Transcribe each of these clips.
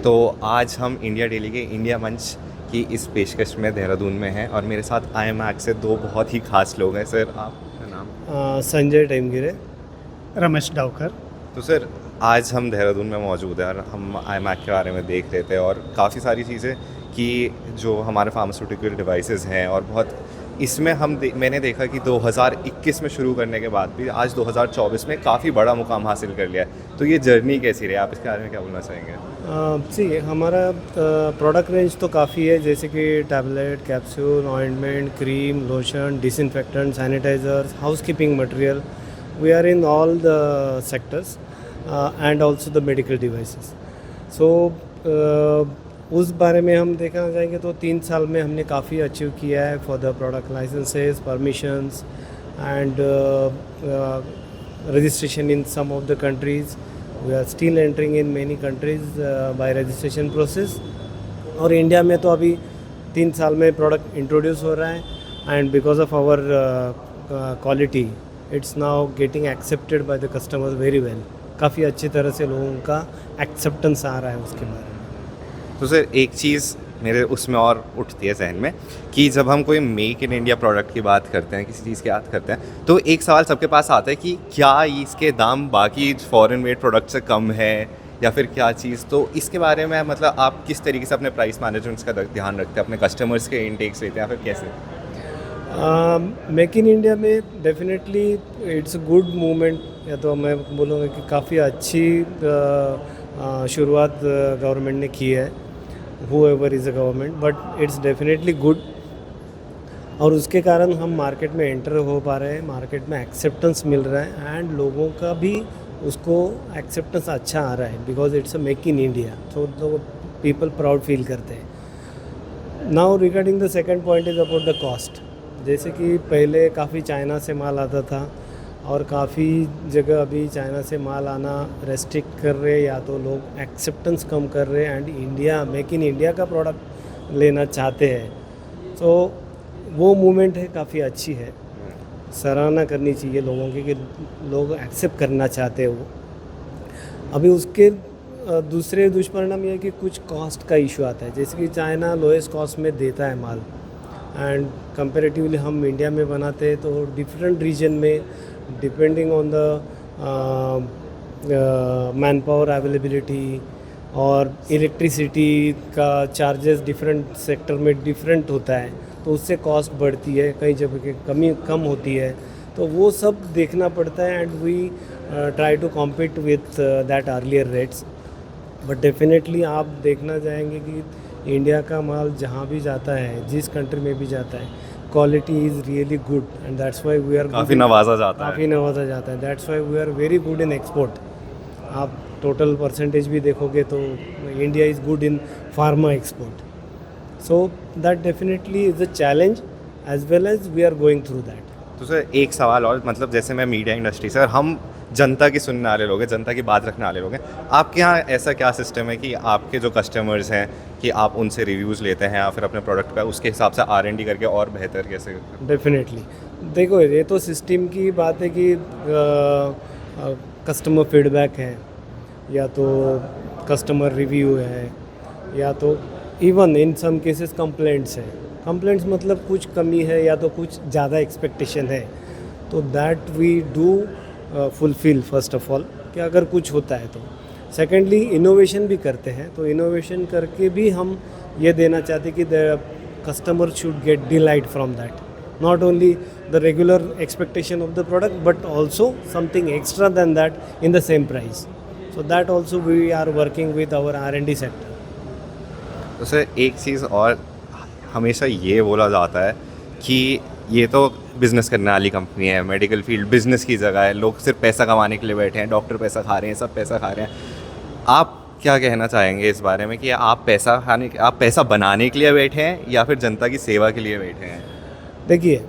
तो आज हम इंडिया डेली के इंडिया मंच की इस पेशकश में देहरादून में हैं और मेरे साथ IMAX से दो बहुत ही खास लोग हैं। सर, आपका नाम? संजय टेमगिरे। रमेश डावकर। तो सर, आज हम देहरादून में मौजूद हैं और हम IMAX के बारे में देख रहे थे और काफ़ी सारी चीज़ें कि जो हमारे फार्मास्यूटिकल डिवाइसेस हैं और बहुत इसमें मैंने देखा कि 2021 में शुरू करने के बाद भी आज 2024 में काफ़ी बड़ा मुकाम हासिल कर लिया है। तो ये जर्नी कैसी रही? आप इसके बारे में क्या बोलना चाहेंगे? जी, हमारा प्रोडक्ट रेंज तो काफ़ी है, जैसे कि tablet, capsule, ointment, cream, lotion, disinfectant, sanitizers, housekeeping material. We are in all the sectors and also the medical devices. So उस बारे में हम देखना चाहेंगे तो 3 साल में हमने काफ़ी अचीव किया है for the product licences, permissions and registration in some of the countries. We are still entering in many countries by registration process. और इंडिया में तो अभी 3 साल में प्रोडक्ट इंट्रोड्यूस हो रहा है and because of our quality it's now getting accepted by the customers very well. काफ़ी अच्छी तरह से लोगों का एक्सेप्टेंस आ रहा है उसके बारे में। तो सर, एक चीज़ मेरे उसमें और उठती है जहन में कि जब हम कोई मेक इन इंडिया प्रोडक्ट की बात करते हैं, किसी चीज़ की बात करते हैं, तो एक सवाल सबके पास आता है कि क्या इसके दाम बाकी फॉरेन मेड प्रोडक्ट से कम है या फिर क्या चीज़? तो इसके बारे में मतलब आप किस तरीके से अपने प्राइस मैनेजमेंट्स का ध्यान रखते हैं, अपने कस्टमर्स के इनटेक्स लेते हैं या फिर कैसे? मेक इन इंडिया में definitely it's a good movement, या तो मैं बोलूँगा कि काफ़ी अच्छी शुरुआत गवर्नमेंट ने की है, whoever is the government, but it's definitely good। और उसके कारण हम मार्केट में एंटर हो पा रहे हैं, मार्केट में एक्सेप्टेंस मिल रहा है एंड लोगों का भी उसको एक्सेप्टेंस अच्छा आ रहा है because it's a make in India. तो पीपल प्राउड फील करते हैं। Now regarding the second point is about the cost. जैसे कि पहले काफ़ी चाइना से माल आता था और काफ़ी जगह अभी चाइना से माल आना रेस्ट्रिक्ट कर रहे, या तो लोग एक्सेप्टेंस कम कर रहे हैं and India make in India का प्रोडक्ट लेना चाहते हैं। तो वो मूवमेंट है, काफ़ी अच्छी है, सराहना करनी चाहिए लोगों की कि लोग एक्सेप्ट करना चाहते हैं वो। अभी उसके दूसरे दुष्परिणाम ये है कि कुछ कॉस्ट का इशू आता है, जैसे कि चाइना लोएस्ट कॉस्ट में देता है माल एंड कंपेरेटिवली हम इंडिया में बनाते हैं, तो डिफरेंट रीजन में depending on the man power availability और इलेक्ट्रिसिटी का चार्जेस डिफरेंट सेक्टर में डिफरेंट होता है, तो उससे कॉस्ट बढ़ती है, कई जगह कम होती है। तो वो सब देखना पड़ता है and we try to compete with that earlier rates. But definitely आप देखना चाहेंगे कि इंडिया का माल जहाँ भी जाता है, जिस कंट्री में भी जाता है, quality is really good and that's why we are काफ़ी नवाजा जाता है। काफ़ी नवाजा जाता है, that's why we are very good in export. आप टोटल परसेंटेज भी देखोगे तो India is good in pharma export. So that definitely is a challenge as well as we are going through that. तो सर, एक सवाल और, मतलब जैसे मैं मीडिया इंडस्ट्री से, हम जनता की सुनने वाले लोग हैं, जनता की बात रखने वाले लोग हैं। आपके यहाँ ऐसा क्या सिस्टम है कि आपके जो कस्टमर्स हैं कि आप उनसे रिव्यूज़ लेते हैं या फिर अपने प्रोडक्ट का उसके हिसाब से R&D करके और बेहतर कैसे? डेफिनेटली देखो, ये तो सिस्टम की बात है कि कस्टमर फीडबैक है, या तो कस्टमर रिव्यू है, या तो even in some cases complaints है। कंप्लेंट्स मतलब कुछ कमी है या तो कुछ ज़्यादा एक्सपेक्टेशन है, तो that we do fulfil first of all कि अगर कुछ होता है तो। सेकेंडली इनोवेशन भी करते हैं, तो इनोवेशन करके भी हम ये देना चाहते हैं कि the customer should get delight from that, not only the regular expectation of the product but also something extra than that in the same price. So that also we are working with our R&D sector. तो sir, एक चीज़ और हमेशा ये बोला जाता है कि ये तो बिज़नेस करने वाली कंपनी है, मेडिकल फील्ड बिज़नेस की जगह है, लोग सिर्फ पैसा कमाने के लिए बैठे हैं, डॉक्टर पैसा खा रहे हैं, सब पैसा खा रहे हैं। आप क्या कहना चाहेंगे इस बारे में कि आप पैसा बनाने के लिए बैठे हैं या फिर जनता की सेवा के लिए बैठे हैं? देखिए,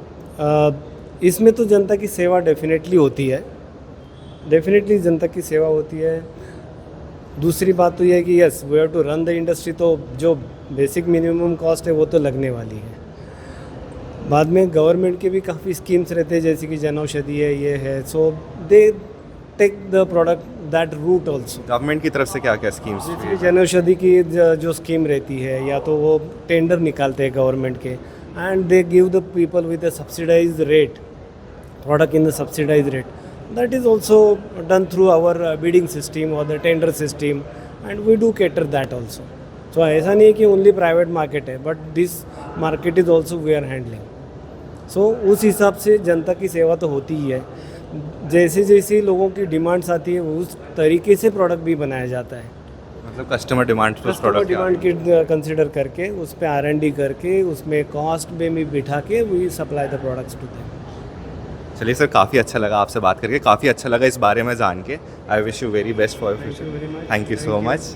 इसमें तो जनता की सेवा डेफिनेटली होती है, डेफिनेटली जनता की सेवा होती है। दूसरी बात तो यह है कि yes we have to run the industry, तो जो बेसिक मिनिमम कॉस्ट है वो तो लगने वाली है। बाद में गवर्नमेंट के भी काफ़ी स्कीम्स रहते हैं, जैसे कि जन औषधि है, ये है, सो दे take the product that route also. Government की तरफ से क्या क्या स्कीम्स जैसे जन औषधि की जो स्कीम रहती है, या तो वो टेंडर निकालते हैं गवर्नमेंट के, and they give the people with a subsidised rate, product in the subsidized rate. That is also done through our bidding system or the tender system, and we do cater that also. So ऐसा नहीं है कि only private market है, but this market is also we are handling. So उस हिसाब से जनता की सेवा तो होती ही है. जैसे जैसे लोगों की डिमांड्स आती है उस तरीके से प्रोडक्ट भी बनाया जाता है. मतलब कस्टमर डिमांड पर कस्टमर प्रोडक्ट डिमांड की कंसिडर करके उस पर R&D करके उसमें कॉस्ट में भी बिठा के we supply the products to them. चलिए सर, काफ़ी अच्छा लगा आपसे बात करके, काफ़ी अच्छा लगा इस बारे में जान के. I wish you very best for future. Thank you so much.